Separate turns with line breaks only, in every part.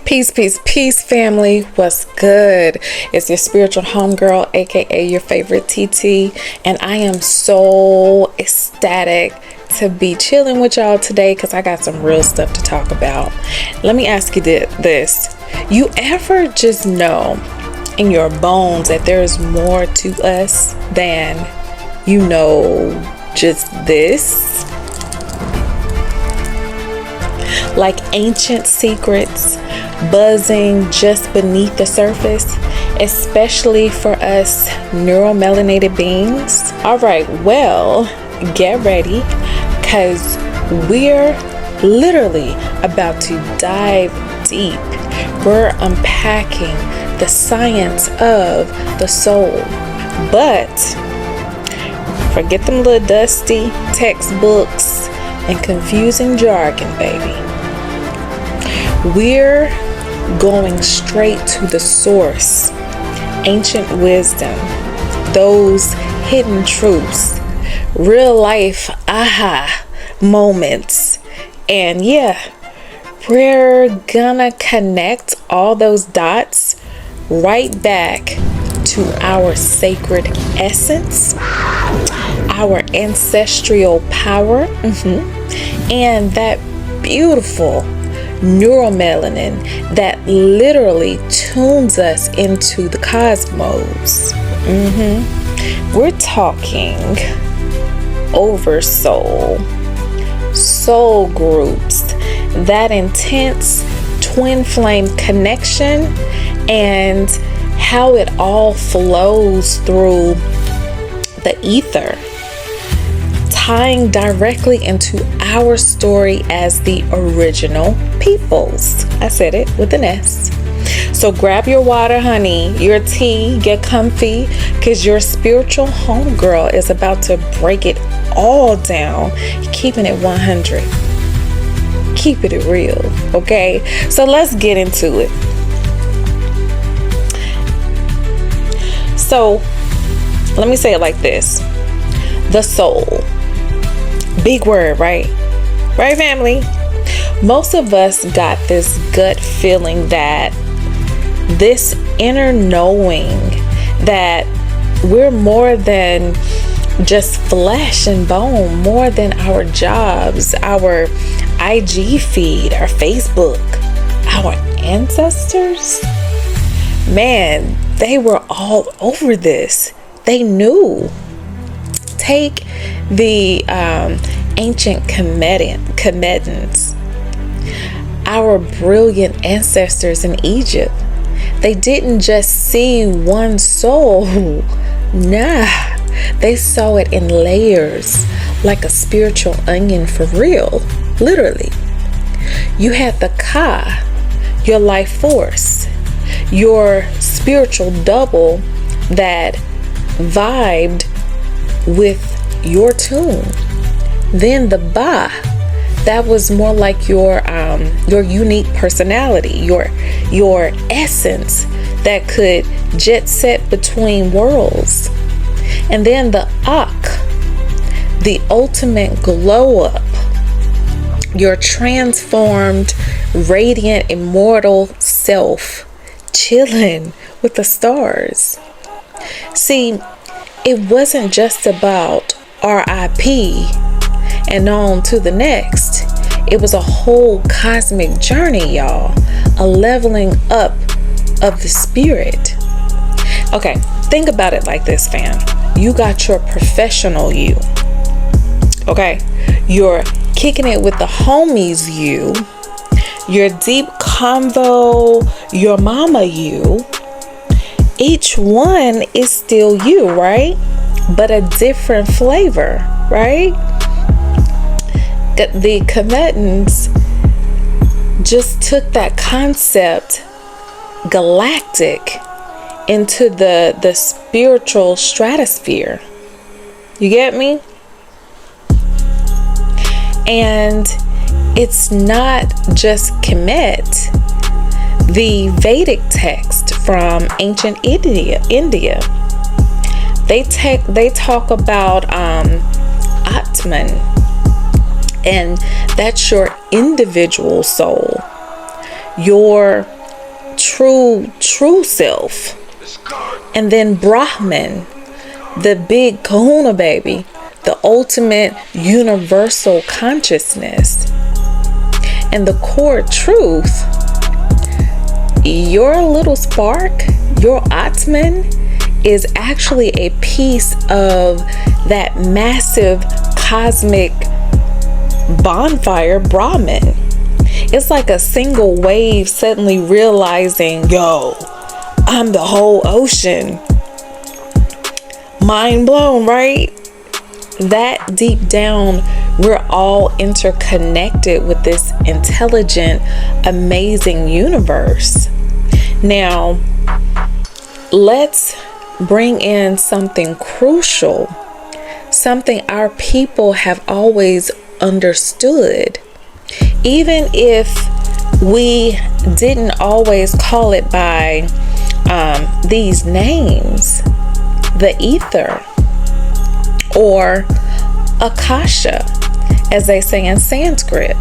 Peace, peace, peace, family. What's good? It's your spiritual homegirl, aka your favorite TT, and I am so ecstatic to be chilling with y'all today because I got some real stuff to talk about. Let me ask you this. You ever just know in your bones that there's more to us than, just this? Like ancient secrets buzzing just beneath the surface, especially for us neuromelanated beings. All right, well, get ready because we're literally about to dive deep. We're unpacking the science of the soul. But forget them little dusty textbooks and confusing jargon, baby. We're going straight to the source, ancient wisdom, those hidden truths, real life aha moments. And we're gonna connect all those dots right back to our sacred essence, our ancestral power, and that beautiful neuromelanin that literally tunes us into the cosmos. We're talking Oversoul, soul groups, that intense twin flame connection, and how it all flows through the ether, tying directly into our story as the original peoples. I said it with an S. So grab your water, honey, your tea, get comfy, because your spiritual homegirl is about to break it all down, keeping it 100. Keeping it real, okay? So let's get into it. So let me say it like this. The soul. Big word, right? Right, family? Most of us got this gut feeling, that this inner knowing that we're more than just flesh and bone, more than our jobs, our IG feed, our Facebook, our ancestors. Man, they were all over this. They knew. Take the ancient Kemetians, our brilliant ancestors in Egypt. They didn't just see one soul. Nah, they saw it in layers, like a spiritual onion, for real, literally. You had the Ka, your life force, your spiritual double that vibed with your tune. Then the Ba, that was more like your unique personality, your essence that could jet set between worlds. And then the Ak, the ultimate glow up, your transformed, radiant, immortal self, chilling with the stars. See, it wasn't just about RIP and on to the next. It was a whole cosmic journey, y'all. A leveling up of the spirit. Okay, think about it like this, fam. You got your professional you. Okay, you're kicking it with the homies you. Your deep convo, your mama you. Each one is still you, right? But a different flavor, right? The Kemetians just took that concept galactic into the spiritual stratosphere. You get me? And it's not just Kemet. The Vedic text from ancient India, they talk about Atman, and that's your individual soul, your true self. And then Brahman, the big kahuna baby, the ultimate universal consciousness. And the core truth, your little spark, your Atman, is actually a piece of that massive cosmic bonfire Brahman. It's like a single wave suddenly realizing, yo, I'm the whole ocean. Mind blown, right? That deep down, we're all interconnected with this intelligent, amazing universe. Now, let's bring in something crucial, something our people have always understood. Even if we didn't always call it by these names, the ether or Akasha, as they say in Sanskrit,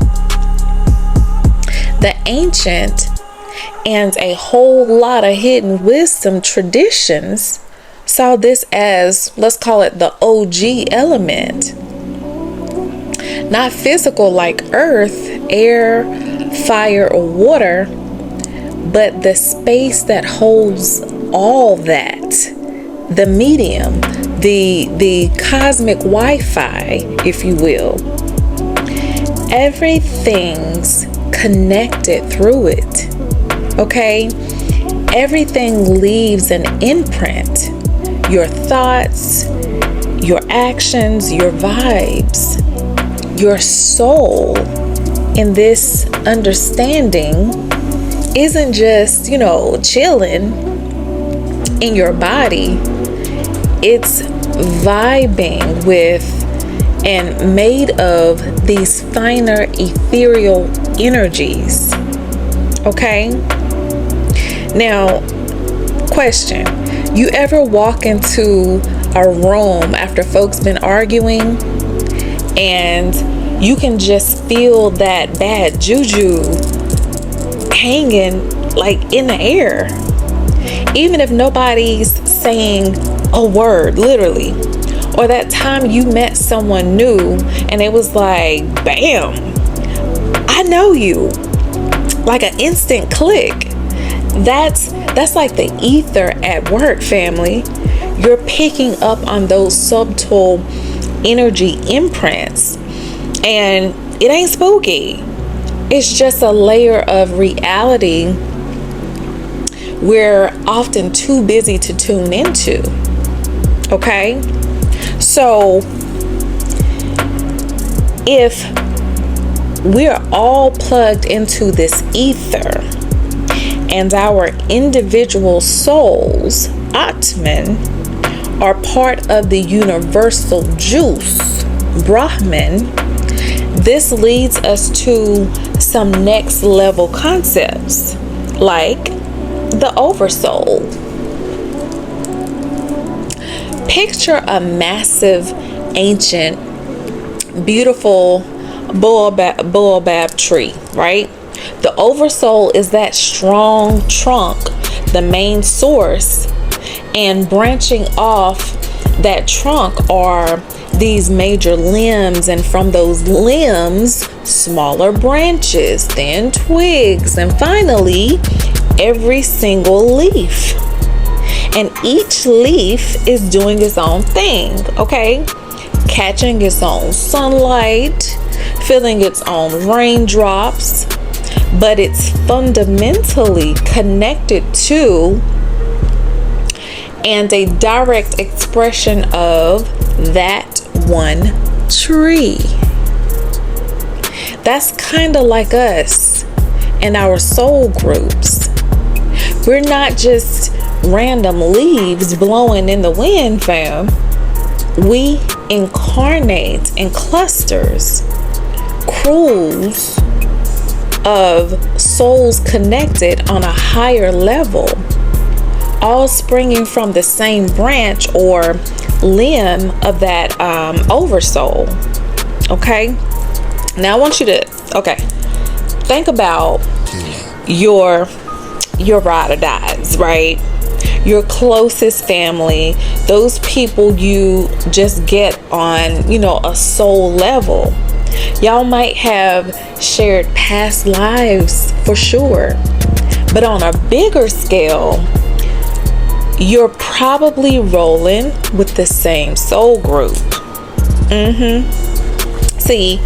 the ancient and a whole lot of hidden wisdom traditions saw this as, let's call it the OG element. Not physical like earth, air, fire, or water, but the space that holds all that, the medium, the cosmic Wi-Fi, if you will. Everything's connected through it, okay? Everything leaves an imprint. Your thoughts, your actions, your vibes, your soul in this understanding isn't just, chilling in your body. It's vibing with and made of these finer ethereal energies. Okay? Now, question. You ever walk into a room after folks been arguing and you can just feel that bad juju hanging like in the air, even if nobody's saying a word, literally? Or that time you met someone new and it was like, bam, I know you, like an instant click. That's like the ether at work, family. You're picking up on those subtle energy imprints, and it ain't spooky. It's just a layer of reality we're often too busy to tune into. Okay? So if we're all plugged into this ether and our individual souls, Atman, are part of the universal juice, Brahman, this leads us to some next level concepts like the Oversoul. Picture a massive, ancient, beautiful baobab tree, right? The Oversoul is that strong trunk, the main source, and branching off that trunk are these major limbs, and from those limbs, smaller branches, then twigs, and finally, every single leaf. And each leaf is doing its own thing, okay? Catching its own sunlight, feeling its own raindrops, but it's fundamentally connected to and a direct expression of that one tree. That's kind of like us and our soul groups. We're not just random leaves blowing in the wind, fam. We incarnate in clusters, crews of souls connected on a higher level, all springing from the same branch or limb of that Oversoul. Okay? Now I want you to, think about your your ride or dies, right? Your closest family, those people you just get on, a soul level. Y'all might have shared past lives for sure, but on a bigger scale, you're probably rolling with the same soul group. See,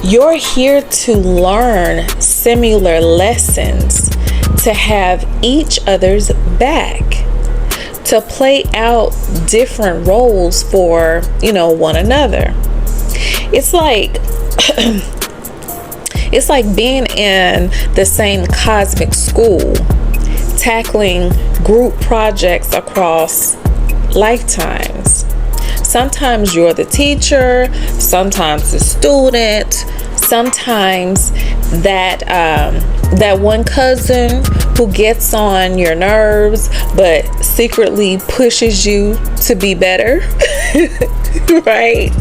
you're here to learn similar lessons, to have each other's back, to play out different roles for, one another. It's like it's like being in the same cosmic school, tackling group projects across lifetimes. Sometimes you're the teacher, sometimes the student, sometimes that one cousin who gets on your nerves but secretly pushes you to be better. Right?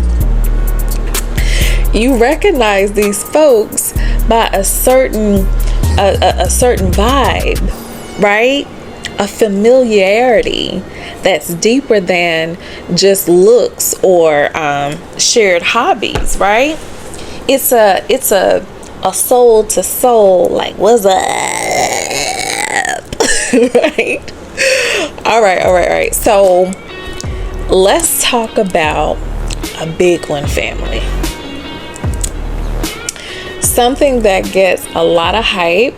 You recognize these folks by a certain vibe, right? A familiarity that's deeper than just looks or shared hobbies, right? It's a soul to soul, like, what's up? Right? All right. So let's talk about a big one, family. Something that gets a lot of hype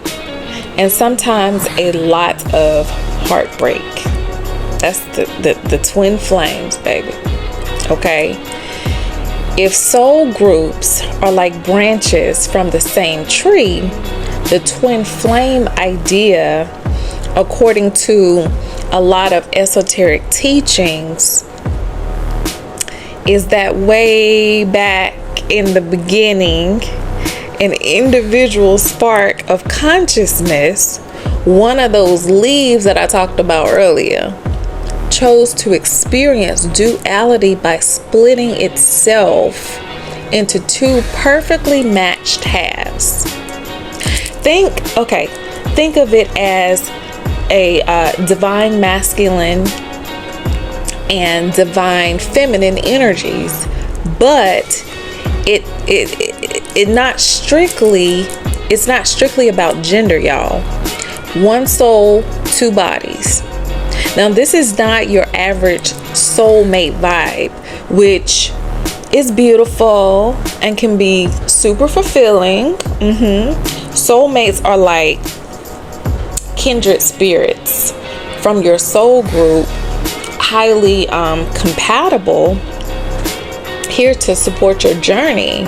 and sometimes a lot of heartbreak. That's the twin flames, baby. Okay? If soul groups are like branches from the same tree, the twin flame idea, according to a lot of esoteric teachings, is that way back in the beginning, an individual spark of consciousness, one of those leaves that I talked about earlier, chose to experience duality by splitting itself into two perfectly matched halves. Think of it as a divine masculine and divine feminine energies, but it's not strictly about gender, y'all. One soul, two bodies. Now, this is not your average soulmate vibe, which is beautiful and can be super fulfilling. Soulmates are like kindred spirits from your soul group, highly compatible, here to support your journey.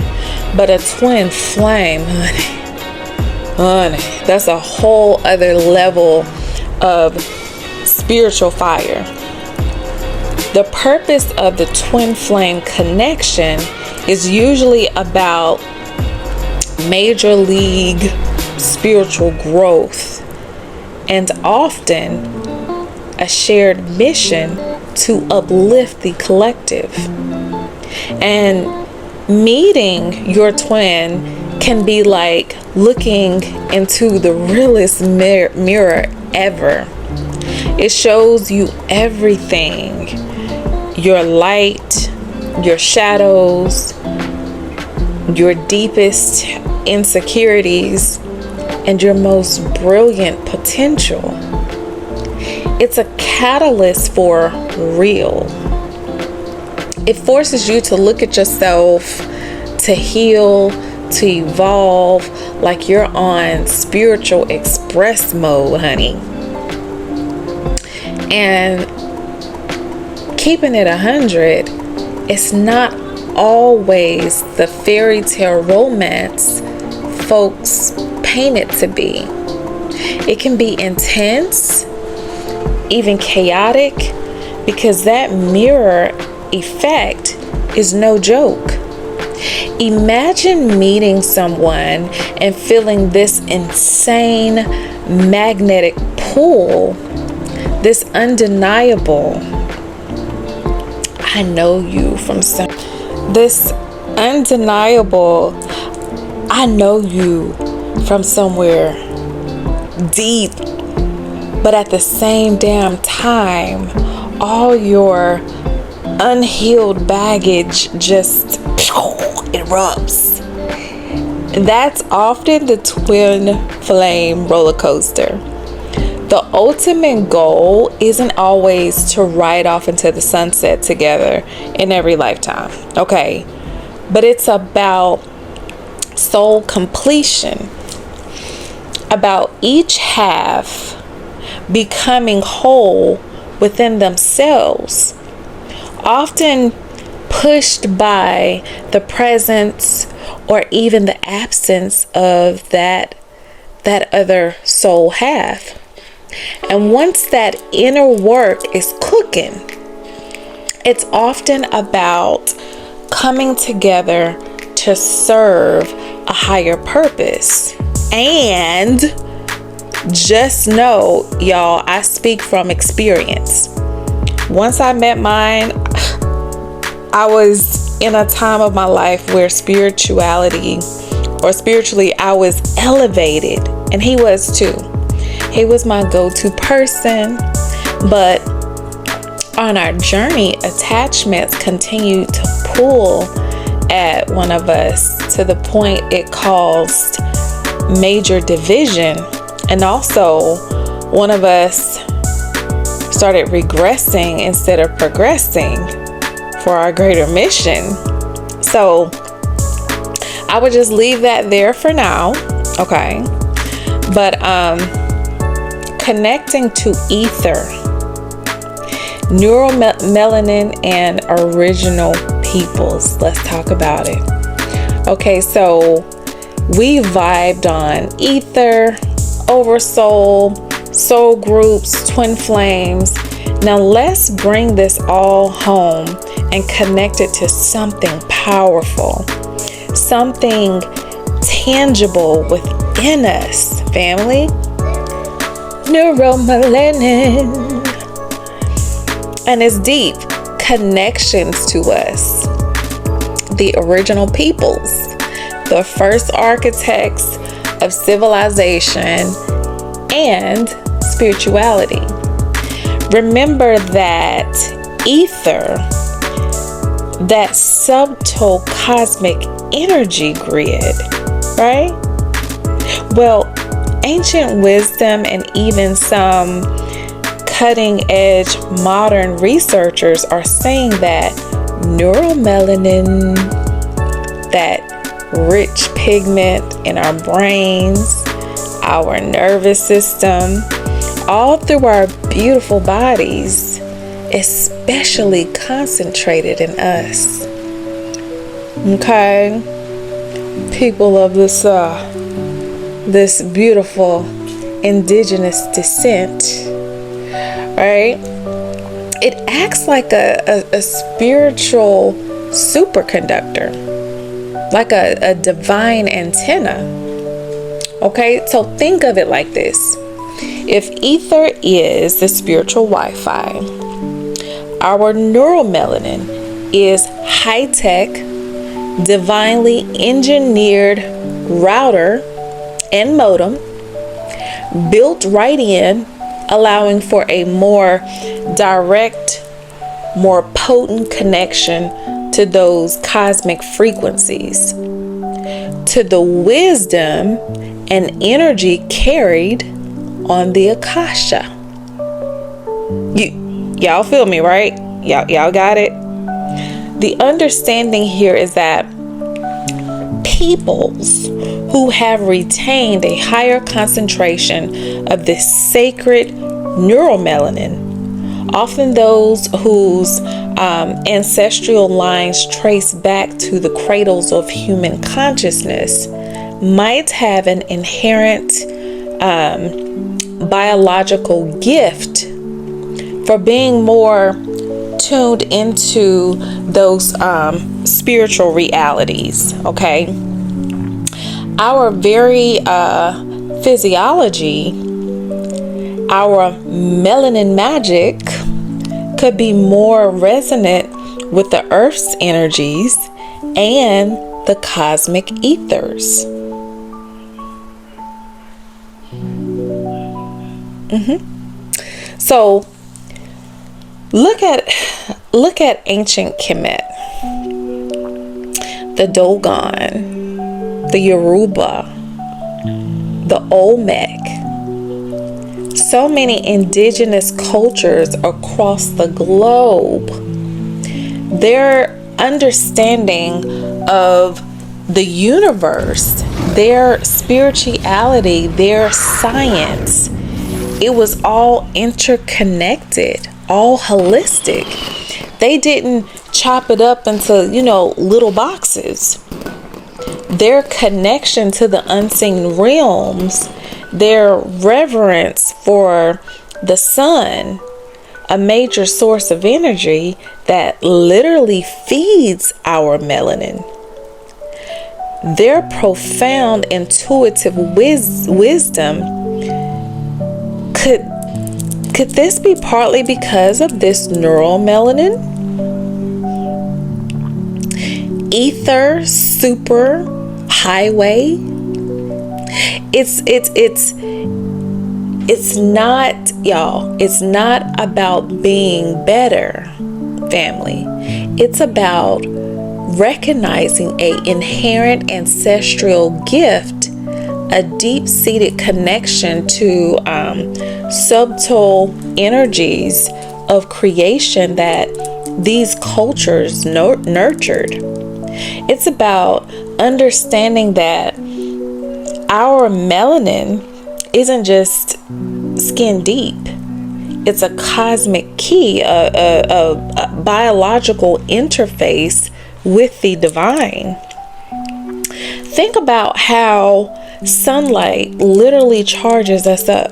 But a twin flame, honey, that's a whole other level of spiritual fire. The purpose of the twin flame connection is usually about major league spiritual growth and often a shared mission to uplift the collective. And meeting your twin can be like looking into the realest mirror ever. It shows you everything: your light, your shadows, your deepest insecurities, and your most brilliant potential. It's a catalyst for real. It forces you to look at yourself, to heal, to evolve, like you're on spiritual express mode, honey. And keeping it 100, it's not always the fairy tale romance folks paint it to be. It can be intense, even chaotic, because that mirror effect is no joke. Imagine meeting someone and feeling this insane magnetic pull, this undeniable I know you from somewhere deep But at the same damn time, all your unhealed baggage just erupts. That's often the twin flame roller coaster. The ultimate goal isn't always to ride off into the sunset together in every lifetime, okay? But it's about soul completion, about each half becoming whole within themselves, often pushed by the presence or even the absence of that other soul half. And once that inner work is cooking, it's often about coming together to serve a higher purpose. And just know, y'all, I speak from experience. Once I met mine, I was in a time of my life where spiritually I was elevated, and he was too. He was my go-to person, but on our journey, attachments continued to pull at one of us to the point it caused major division. And also, one of us started regressing instead of progressing for our greater mission. So I would just leave that there for now, okay? But connecting to ether, neuromelanin, and original peoples. Let's talk about it. Okay, so we vibed on ether, oversoul, soul groups, twin flames. Now let's bring this all home and connect it to something powerful, something tangible within us, family. Neuromelanin. And it's deep connections to us, the original peoples, the first architects of civilization and spirituality. Remember that ether, that subtle cosmic energy grid, right? Well, ancient wisdom and even some cutting edge modern researchers are saying that neuromelanin, that rich pigment in our brains, our nervous system, all through our beautiful bodies, especially concentrated in us. Okay, people of this beautiful indigenous descent, right? It acts like a spiritual superconductor, like a divine antenna. Okay, so think of it like this. If ether is the spiritual Wi-Fi, our neuromelanin is high-tech, divinely engineered router and modem, built right in, allowing for a more direct, more potent connection to those cosmic frequencies, to the wisdom and energy carried on the Akasha. Y'all feel me, right? Y'all got it? The understanding here is that peoples who have retained a higher concentration of this sacred neuromelanin, often those whose ancestral lines trace back to the cradles of human consciousness, might have an inherent biological gift for being more tuned into those spiritual realities. Okay, our very physiology, our melanin magic could be more resonant with the earth's energies and the cosmic ethers. So look at ancient Kemet, the Dogon, the Yoruba, the Olmec. So many indigenous cultures across the globe, their understanding of the universe, their spirituality, their science, it was all interconnected, all holistic. They didn't chop it up into, little boxes. Their connection to the unseen realms, their reverence for the sun, a major source of energy that literally feeds our melanin. Their profound intuitive wisdom, could this be partly because of this neuromelanin? Ether super highway. It's not, y'all, it's not about being better, family. It's about recognizing a inherent ancestral gift, a deep-seated connection to subtle energies of creation that these cultures nurtured. It's about understanding that our melanin isn't just skin deep. It's a cosmic key, a biological interface with the divine. Think about how sunlight literally charges us up.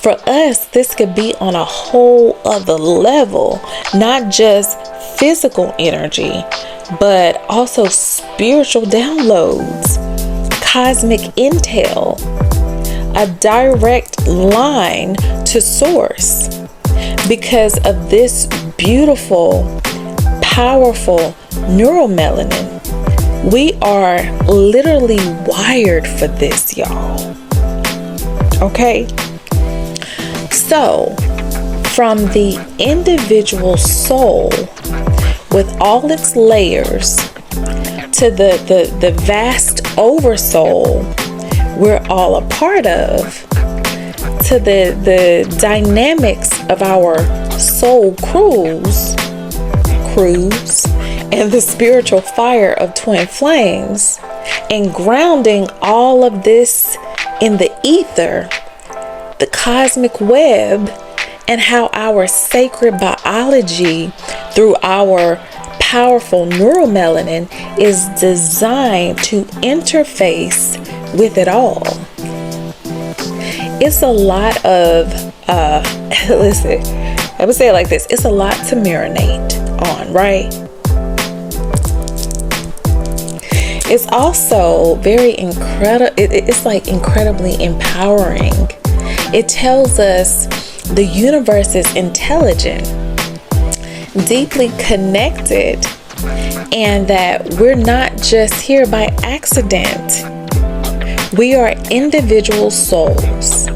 For us, this could be on a whole other level, not just physical energy, but also spiritual downloads, cosmic intel, a direct line to source. Because of this beautiful, powerful neuromelanin, we are literally wired for this, y'all. Okay? So, from the individual soul with all its layers to the vast oversoul we're all a part of, to the dynamics of our soul cruise and the spiritual fire of twin flames, and grounding all of this in the ether, the cosmic web, and how our sacred biology through our powerful neuromelanin is designed to interface with it all. It's a lot of listen, I would say it like this: it's a lot to marinate on, right? It's also very incredible. It's like incredibly empowering. It tells us the universe is intelligent, deeply connected, and that we're not just here by accident. We are individual souls,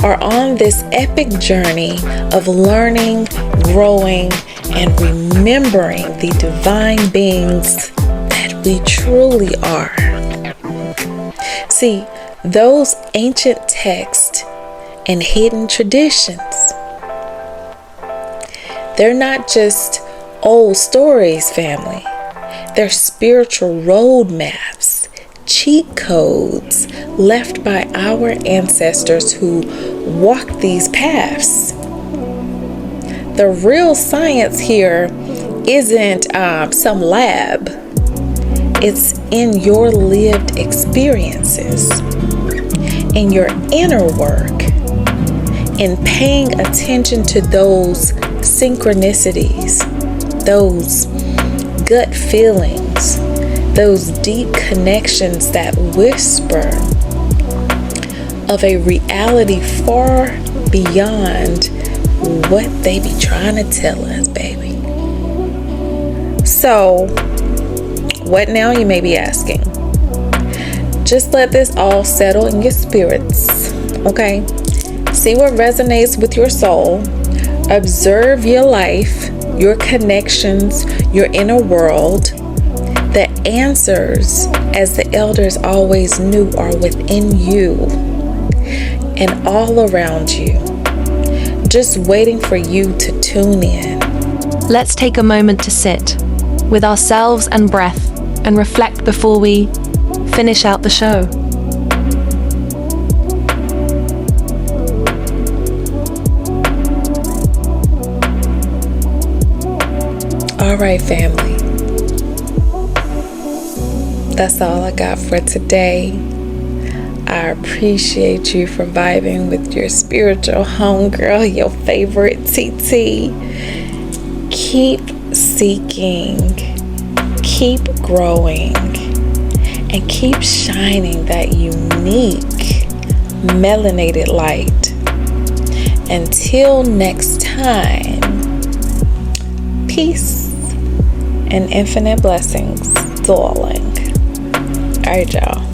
are on this epic journey of learning, growing, and remembering the divine beings that we truly are. See, those ancient texts and hidden traditions, they're not just old stories, family. They're spiritual roadmaps, cheat codes left by our ancestors who walked these paths. The real science here isn't some lab. It's in your lived experiences, in your inner work, in paying attention to those synchronicities, those gut feelings, those deep connections that whisper of a reality far beyond what they be trying to tell us, baby. So, what now, you may be asking? Just let this all settle in your spirits, okay? See what resonates with your soul. Observe your life, your connections, your inner world. The answers, as the elders always knew, are within you and all around you, just waiting for you to tune in.
Let's take a moment to sit with ourselves and breath and reflect before we finish out the show.
All right, family. That's all I got for today. I appreciate you for vibing with your spiritual homegirl, your favorite TT. Keep seeking, keep growing, and keep shining that unique melanated light. Until next time, peace and infinite blessings, darling. All right, y'all.